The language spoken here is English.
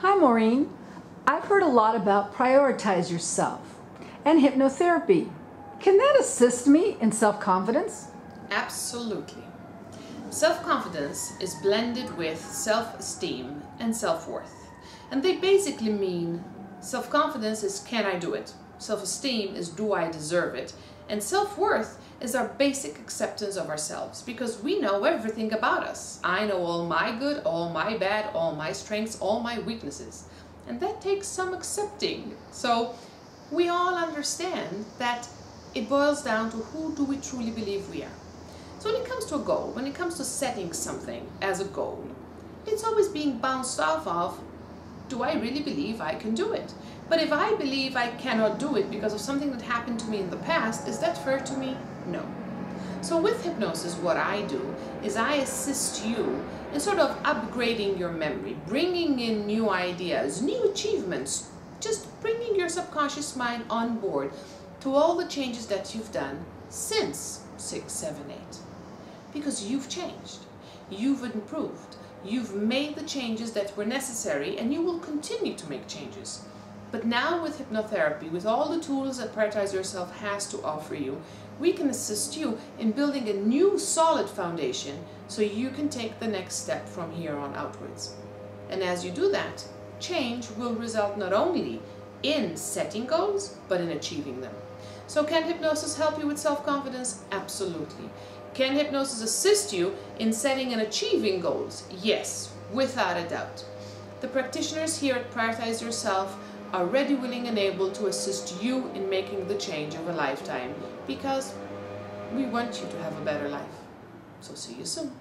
Hi Maureen, I've heard a lot about prioritize yourself and hypnotherapy. Can that assist me in self-confidence? Absolutely. Self-confidence is blended with self-esteem and self-worth. And they basically mean self-confidence is can I do it? Self-esteem is do I deserve it? And self-worth is our basic acceptance of ourselves because we know everything about us. I know all my good, all my bad, all my strengths, all my weaknesses. And that takes some accepting. So we all understand that it boils down to who do we truly believe we are. So when it comes to a goal, when it comes to setting something as a goal, it's always being bounced off of, do I really believe I can do it? But if I believe I cannot do it because of something that happened to me in the past, is that fair to me? No. So with hypnosis, what I do is I assist you in sort of upgrading your memory, bringing in new ideas, new achievements, just bringing your subconscious mind on board to all the changes that you've done since 6, 7, 8. Because you've changed, you've improved, you've made the changes that were necessary, and you will continue to make changes. But now with hypnotherapy, with all the tools that Prioritize Yourself has to offer you, we can assist you in building a new solid foundation so you can take the next step from here on outwards. And as you do that, change will result not only in setting goals, but in achieving them. So can hypnosis help you with self-confidence? Absolutely. Can hypnosis assist you in setting and achieving goals? Yes, without a doubt. The practitioners here at Prioritize Yourself are ready, willing, and able to assist you in making the change of a lifetime because we want you to have a better life. So see you soon.